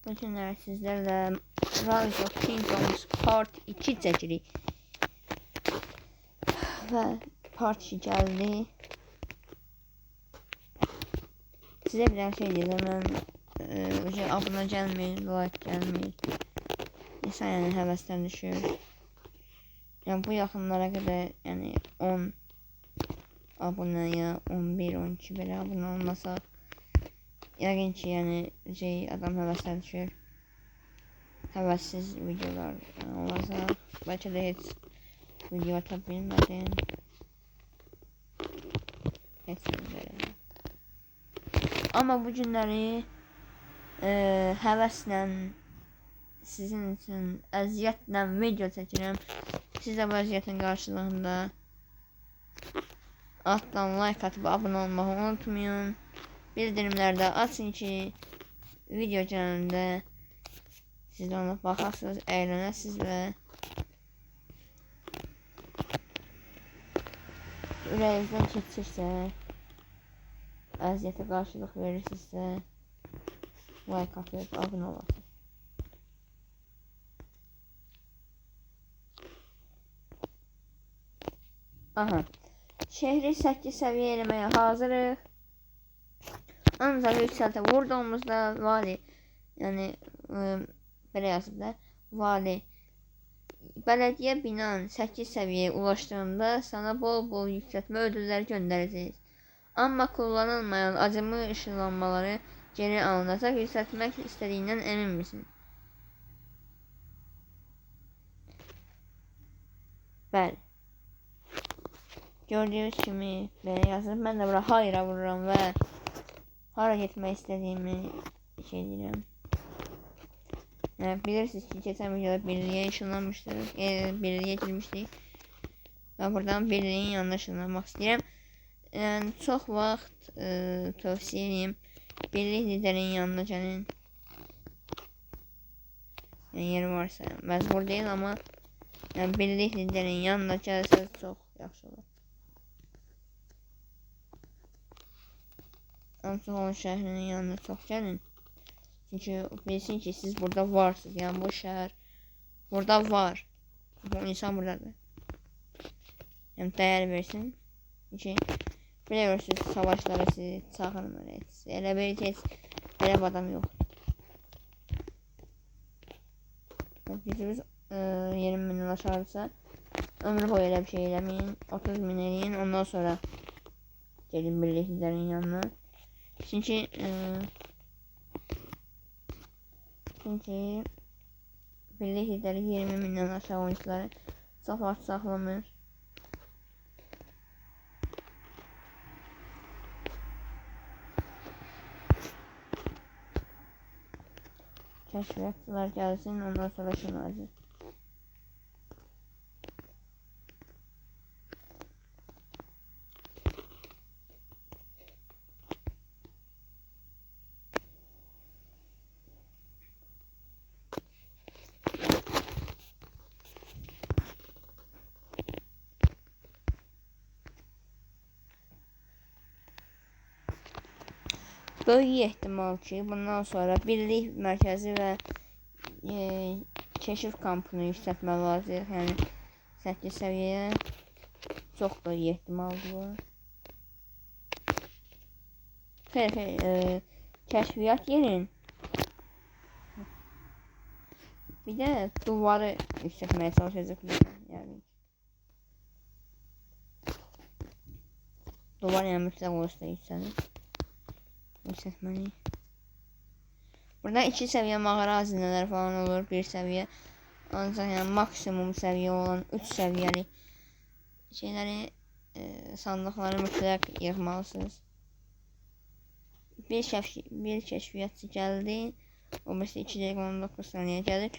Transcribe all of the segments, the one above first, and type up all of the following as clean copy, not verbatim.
Bugünlər sizlərlə Rise of Kingdoms Part 2 çəkirik. Və Part 2 gəldi. Sizə bir şey deyirəm, mən abunə gəlmir, like gəlmir. İnsan yəni həvəsdən düşür. Yəni bu yaxınlara qədər yəni 10 abunəyə 11-12 belə abunə olmasa yəqin ki yəni adam həvəsdən düşür. Həvəssiz videolar olacaq. Bəlkə də heç video ata bilmədim. Heç bilmirəm. Amma bu günləri həvəslə sizin üçün əziyyətlə video çəkirəm. Siz də bu əziyyətin qarşılığında altdan like atıb abunə olmağı unutmayın. Bildirimlərdə açın ki video gələndə siz də ona baxasınız, əylənəsiniz və ürəyinizdən keçirsə, əziyyətə qarşılıq verirsinizsə like atıb abunə olasınız. Aha. Şehri 8 səviyyə eləməyə hazırıq. Ancaq yüksəltə vurduğumuzda vali, yəni belə yazıblar, vali bələdiyyə binan 8 səviyyəyə ulaşdığında sana bol yüksəltmə ödülləri göndərəcəyik. Amma kullanılmayan acımı ışınlanmaları geri alınacaq. Yüksəltmək istədiyindən emin misin? Bəli. Gördüyünüz kimi belə yazıb. Mən də bura hayra vururam və hara getmək istədiyimi şey deyirəm. Yəni, bilirsiniz ki, keçən videoda birliyə ışınlanmışdıq, birliyə girmişdik və buradan birliyin yanına ışınlanmaq istəyirəm. Yəni, çox vaxt tövsiyə edeyim, birlik liderinin yanına gəlin. Yəni, yeri varsa, məcbur deyil, amma yəni, birlik liderinin yanına gəlsəz çox yaxşı olur. Antigon şəhrinin yanına çox gəlin. Çünki bilsin ki siz burada varsınız. Yəni bu şəhər burada var. Bu insan buradadır. Yəni dəyər versin. Çünki bilirsiniz savaşlara sizi çağırmır. Elə bir heç belə bir adam yoxdur. Gücümüz 20 mindən aşağıdırsa ömrü boyu elə bir şey eləməyin. 30 min eləyin. Ondan sonra gelin birliklərin yanına. Çünki birlik lideri 20 mindən aşağı oyuncuları çox vaxt saxlamır. Kəşfiyyatçılar gəlsin, ondan sonra şunacı. Böyük ehtimal ki bundan sonra birlik mərkəzi və keşif kampını yüksəltməli olacaq. Yəni 8 səviyyəyə çox böyük ehtimaldır bu. Kəşfiyyat yerin bir də duvarı yüksəltməyə çalışacaqlar. Yəni duvar yəni mütləq olsa yüksəlir. Yüksəltməli. Burada 2 səviyyə mağara hazinələri falan olur, 1 səviyyə. Ancaq yəni maksimum səviyyə olan 3 səviyyəli şeyləri, sandıqları mütləq yığmalısınız. Bir kəşfiyyatçı gəldi. O birisi 2 dəqiqə 19 saniyə gəlir.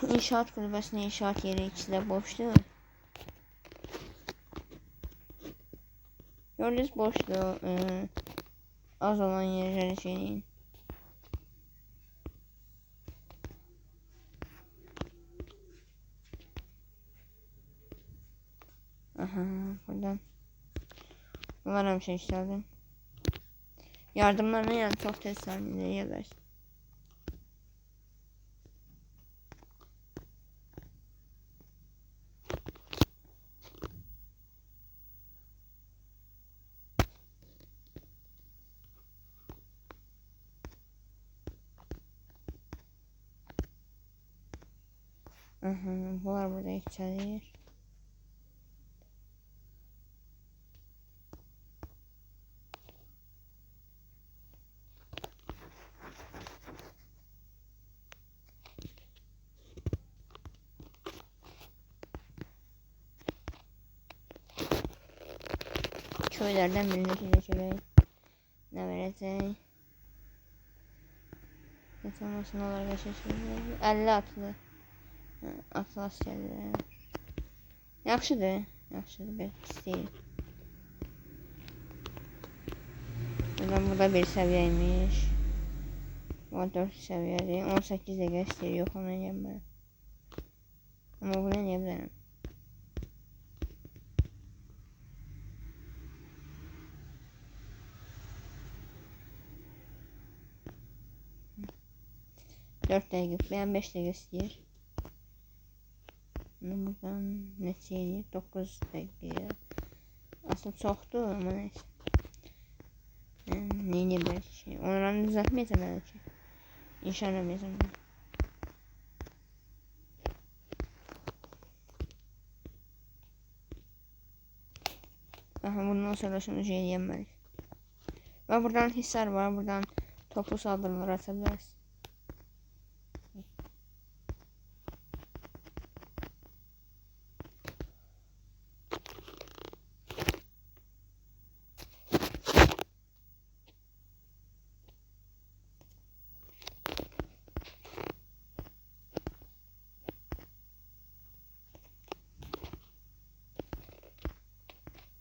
İnşaat kulübəsinin inşaat yeri ikisi də boşdur. Gördünüz boşdur. Az olan yerleri şeyin. Aha, buradan. Bunlar hem şey işlerden. Yardımlarına yani çok tez saniyede yazar. Bunlar burada yükselir. Köylerden birindeki de şöyle ne verecek? Yatılmasın olarak yaşasın. 50 atlı. Atlas geldi. Yaxşıdır. Yaxşıdır. Ben pis deyil. Burada bir seviyeymiş. Bu 4 seviyeli. 18 de gösteriyor. Yok ona gelmem. Ama buna niye bilerim? Dört de götüren 5 de gösterir. Buradan ne seyir? 9 dakika. Aslında çoktu ama neyse. Neyine bir şey. Onları düzeltmeyeceğim belki. İnşallah mezun. Aha bundan sonra şunu şey yemeyiz. Ve buradan hisar var. Buradan toplu saldırılar atabiliriz.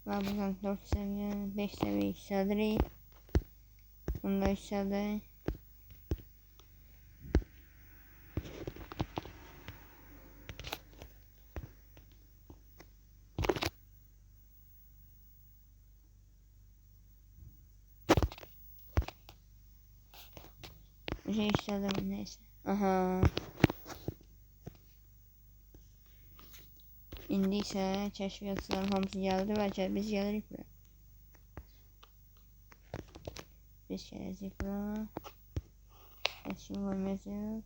Ve buradan 4 seviye, 5 seviye yükseldireyim. Bunu da yükseldireyim. Bir şey yükseldireyim neyse. Aha. İndi ise keşfiyatçıların hamısı geldi ve biz gelirik buraya. Biz geleceğiz buraya. Şimdi olmayacak.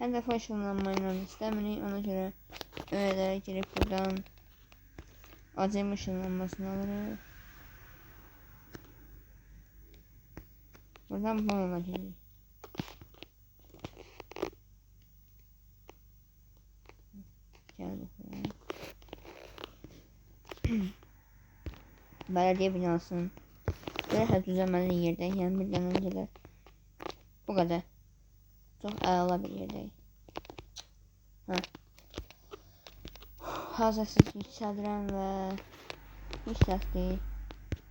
Hedef ışınlanmayla istemirik. Ona göre öğelere girip buradan acem ışınlanmasını alırız. Buradan bununla gidiyoruz. Geldik buraya. Belediye binasının böyle düzenli yerde, yani birden önce de bu kadar çok ağla bir yerdeyim. Hazırsız yükseldiren ve yükselttiği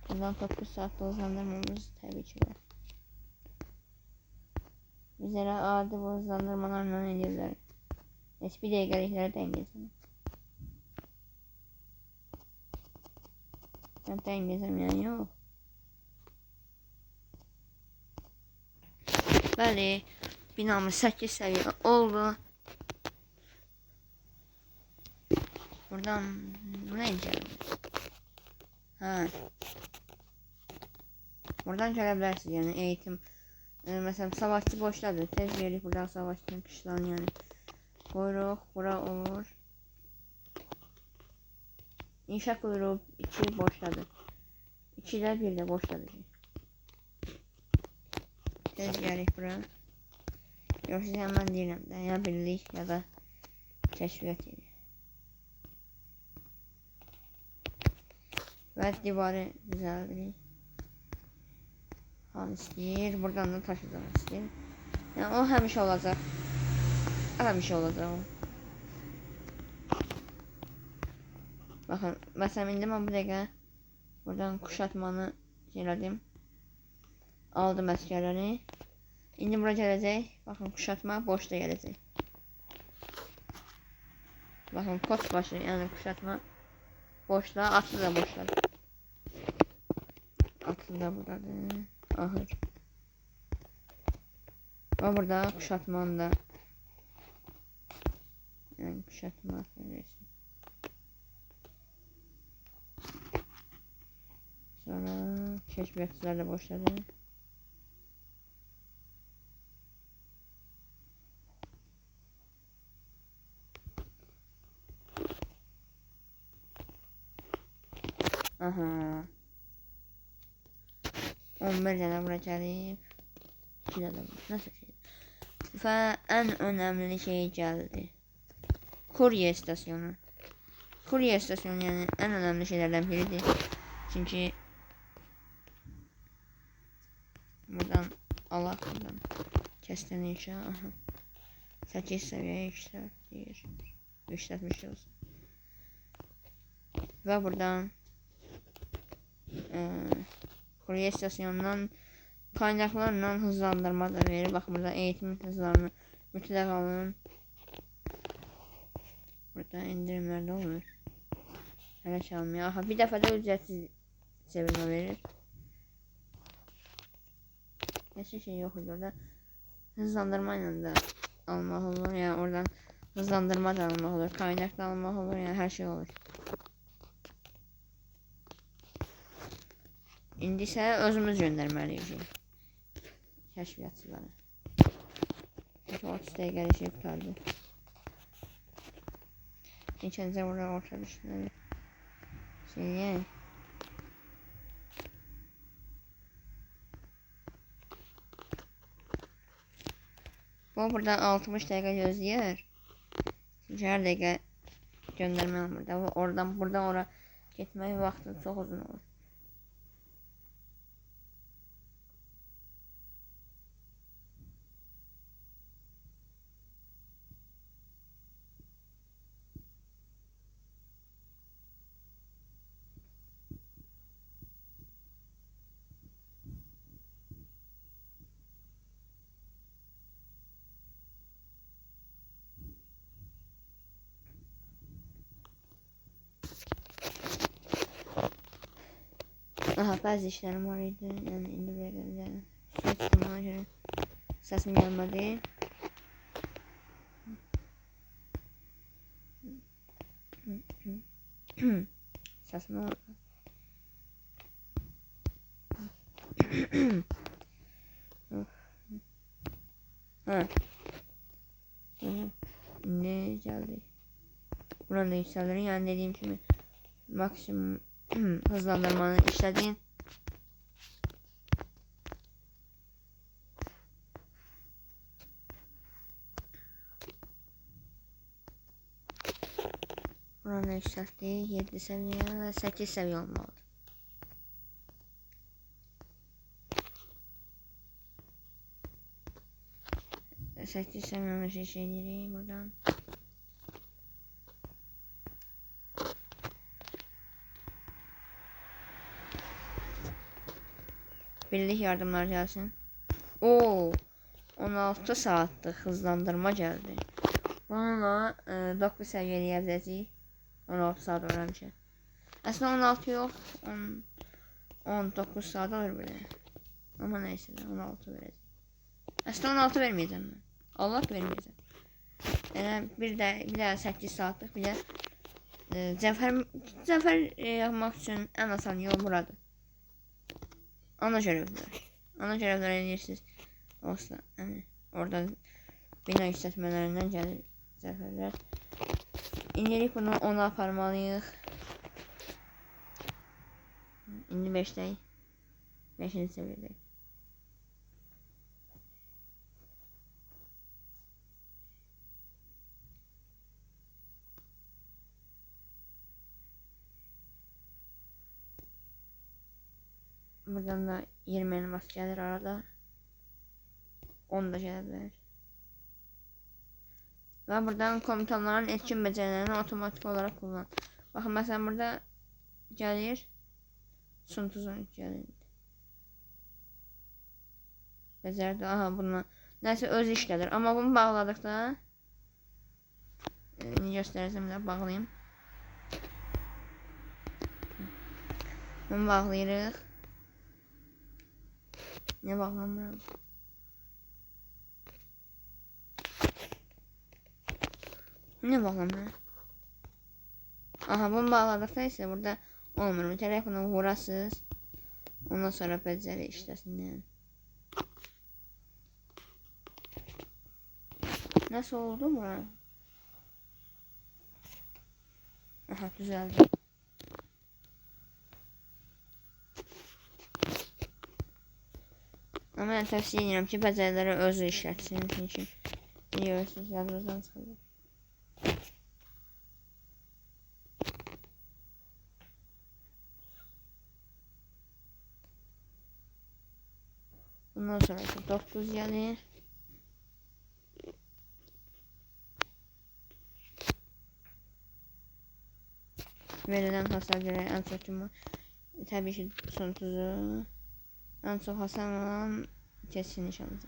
bundan 9 saat hızlandırmamız tabii ki var. Bizlere adi bu hızlandırmalarla ediyorlar. Bir dakikalıkları dengesin. Ben dengesem yani yok. Bəli, binamız 8 seviye oldu. Buradan buraya gidelim. Ha. Buradan görebilirsiniz yani eğitim. Mesela savaşçı boşladı. Tez verdik buradan savaşçının kışlan yani. Kuyruk bura olur. İnşa kuyruğu 2 boşladı. 2'de 1 de boşladı. Tez verdik buraya. Yoksa hemen değilim de ya birlik ya da keşfiyat yeri. Ve divarı düzeltdik. Han istəyir. Buradan da taşıdan istəyir. Yani o həmişə olacaq. Həmişə olacaq o. Baxın, məsələn indi mən bu dəqiqə Buradan kuşatmanı elədim. Aldım əsgərləri. İndi bura gələcək. Baxın, kuşatma boşda gələcək. Bakın koç başı, yani kuşatma boşluğa, atlı da boşladı. Atlı da buradadır. Ahır. Ve burada kuşatmanın da yani kuşatma resim. Sonra keşfiyatçılarla boşladı. Aha. 11 tane bura gəlib. 2 adam. Nasıl şey? Ve en önemli şey geldi. Kurye istasyonu. Kurye istasyonu yani en önemli şeylerden biridir. Çünkü buradan Allah buradan kesten inşa. Aha. 8 seviye yükseltir. Yükseltmiş olsun. Ve buradan kurye istasyonundan kaynaklarla hızlandırma da verir. Bak burada eğitim hızlarını mütlak alın. Burada indirimlerde olur. Hele çalmıyor. Aha, bir defa da ücretsiz çevirme verir. Hiçbir şey yok orada. Hızlandırmayla da almak olur. Yani oradan hızlandırma da almak olur. Kaynak da almak olur. Yani her şey olur. İndi isə özümüz göndərməliyik kəşfiyyatçılara. 30 dəqiqə şey qutardı. İlk burada orta düşməli. Şeyi. Bu burada 60 dəqiqə gözləyir. Çünki hər dəqiqə göndərmə burada. Oradan buradan ora getmək vaxtı çox uzun olur. Aha, bazı işlerim var idi. Yani indi buraya geleceğim. Sıçtığıma göre sesim gelmedi. Sesim oldu. Ha. Ne geldi? Buranın da yükseldirin. Yani dediğim gibi maksimum hızlandırmanı işledin. Buranın yükselttiği 7 seviye ve 8 seviye olmalı. Sekiz seviye şey değil buradan. Birlik yardımlar gelsin. Oo, 16 saatlik hızlandırma geldi. Bununla 9 seviyeye biləcəyik. 16 saat öğrenci. Aslında 16 yok. 19 saat alır böyle. Ama neyse 16 vereceğim. Aslında 16 vermeyeceğim ben. Allah vermeyeceğim. Yani bir de 8 saatlik bir de Zafer yapmak için en asan yol burada. Ana görevler. Ana görevler edirsiniz. Olsa yani orada bina işletmelerinden gelir zaferler. İndirik bunu 10'a aparmalıyıq. İndi 5'dəyiz. 5-ci seviyədəyik. Buradan da 20 elmas gelir arada. 10 da gələ bilər. Ve buradan komutanların etkin becerilerini otomatik olarak kullan. Bakın mesela burada gelir. Son tuzu gəlindi. Becərdi. Aha bunu nəsə öz işlədir. Amma bunu bağladıqda göstərsəm də bağlayayım. Bunu bağlayırıq. Niyə bağlamıram? Niyə bağlamıram? Aha bunu bağladıqda isə burada olmur. Telefonu vurasız. Ondan sonra becəri işləsin yəni. Nasıl oldu bura? Aha düzeldi. Ama ben tavsiye ediyorum ki becerileri özü işletsin. Çünkü biliyorsunuz yadınızdan çıkıyor. Bundan sonra 9 gelir. Verilen hasar göre en çok tabii ki son tuzu en çok hasar olan kesin nişancı.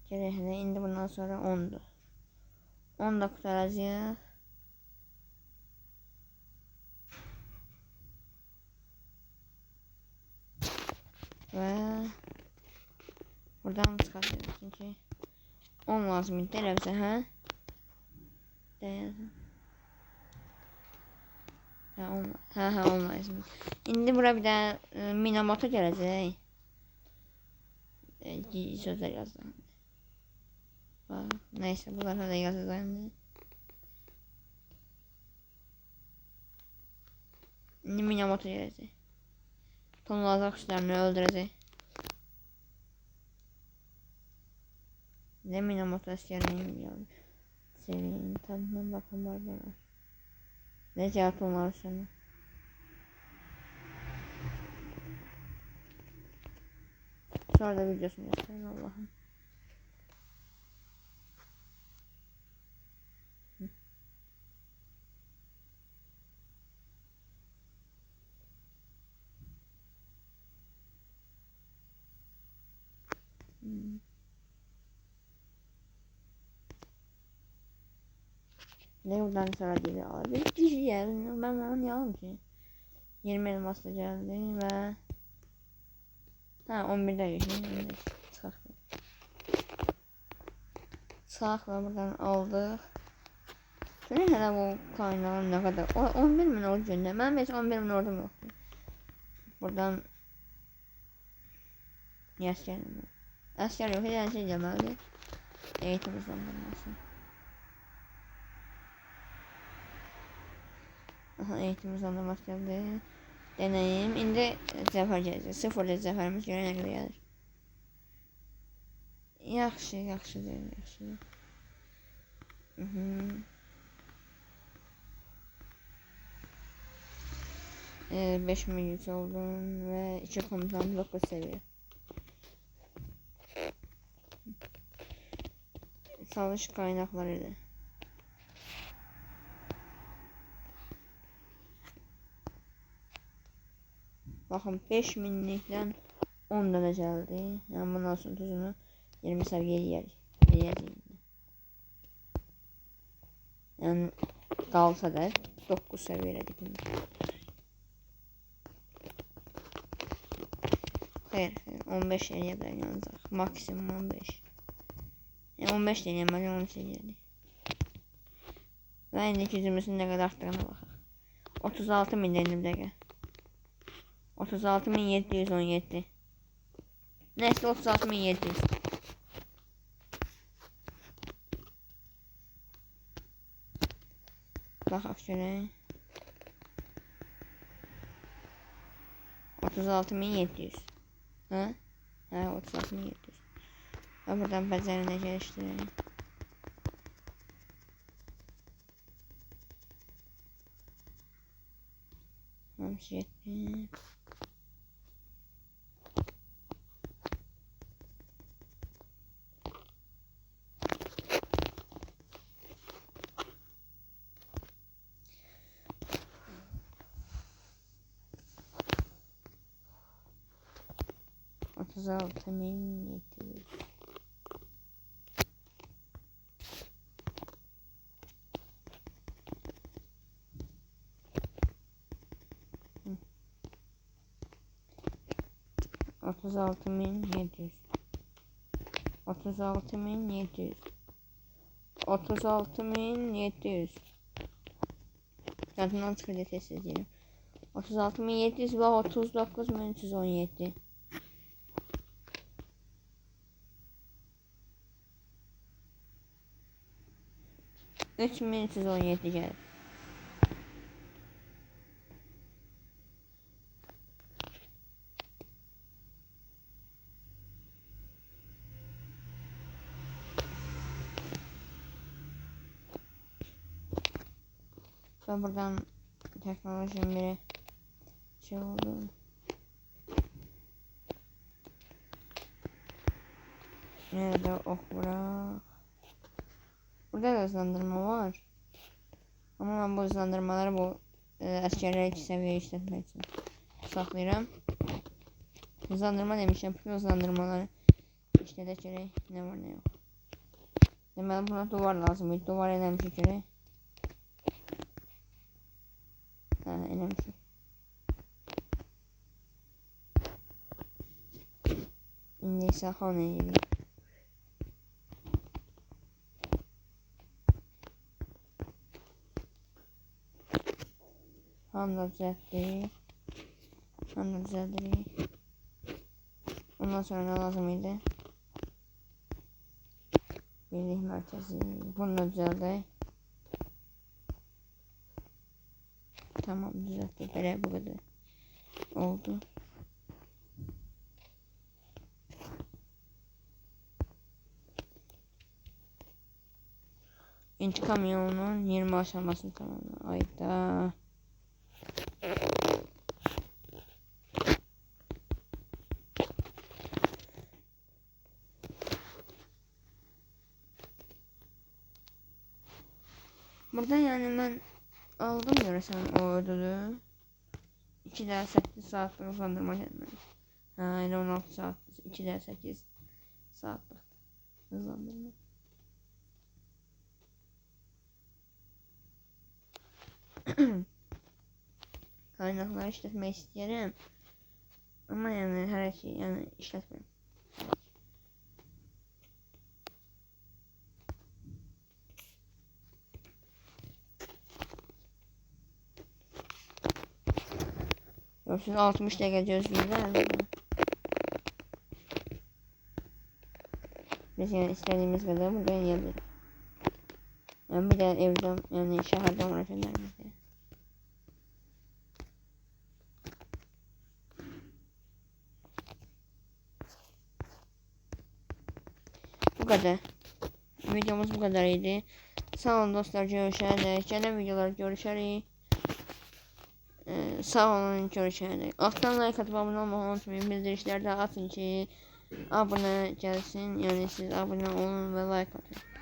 Gerekli indi bundan sonra 10'du. 10'da kurtaracağız. Ve buradan çıkartıyoruz çünkü 10 lazım idi elə bizə, hə? Deyəsən. Hə, 10 lazım. İndi bura bir də Minamoto gələcək. Sözlər yazdım. Neyse bunları da yazacağım. İndi Minamoto gələcək. Tonlazaq kuşlarını öldürəcək. Ne Minamoto askerliğini biliyorum. Senin tadına bakın var bana. Ne cevapım var sana? Sonra da videosunu gösterin Allah'ım. Ne buradan sonra geliyor abi. Bir şey geldi. Ben onu yalan ki. 20 elmasla geldi ve ha 11'de geçeyim. Çıkakla buradan aldık. Şöyle hele bu kaynağın ne kadar 11 min oldu günde. Ben hiç 11 min ordum yoktu. Buradan asker yok. Her şey gelmeli. Eğitim uzandırması. Aha eğitim uzandırması geldi. Deneyim. İndi zəfər gələcək. Sıfırda zəfərimiz görə nə qədər gəlir. Yaxşı deyil, yaxşı. 5000 güç oldum ve 2 komutan 9 seviye. Savaş kaynaklarıyla. Bakın 5000'likten 10 tane geldi. Yani bundan sonra tuzunu 20 seviyeye yiyeceğim. Yani kalsa da 9 seviyeledik. Hayır 15 seriye ben yalnız. Maksimum 15. Yani 15 deneyim ben 10 seviyeli. Ve indiki yüzümüzün ne kadar arttığına bakın. 36.000 dedim de. 36.717. Neyse 36.700. Bakak şöyle. 36.700. Ha? Ha 36.700. Ben buradan pazarına geliştireyim. Hamsiyetti. 36.700. Hı. 36.700. 36.700. 36.700. Yadımdan çıxırdı tez deyirəm. 36.700 və 39.317. 3.317 gəlir. Və buradan teknolojinin biri şey oldu. Nerede okura? Burada da hızlandırma var. Ama ben bu hızlandırmaları bu askerler 2 seviye işletmek için saklayacağım. Hızlandırma demişim. Bütün hızlandırmaları işleteceğim. Ne var ne yok. Deməli buna duvar lazım. Duvar eləmişik gerek. Ha, eləmişik. İndi isə xan eləyirik. Hamla düzelttik. Hamla düzeltdik. Ondan sonra ne lazım idi? Birlik merkezi. Bunu da düzeltdik. Tamam düzelttik. Böyle bu kadar oldu. İntikam yolunun 20 aşamasını tamamla. Ayda. Burada yani ben aldım görürsen o ödülü. 2 daha 8 saatlik hızlandırma gelmeli. Ha öyle 16 saat. 2 daha 8 saatlik hızlandırma. Kaynakları işletmek isterim. Ama yani her şey yani işletmem. Görürsünüz 60 dakika gözlüyorlar. Biz yani istediğimiz kadar burada yiyebiliriz. Yani bir de evden yani şehirden uğraşanlar bize. Bu kadar. Videomuz bu kadar idi. Sağ olun dostlar, görüşürüz. Gelen videolar görüşürüz. Sağ olun, görüşürüz. Alttan like atıp abone olmayı unutmayın. Bildirişleri de atın ki abone gelsin. Yani siz abone olun ve like atın.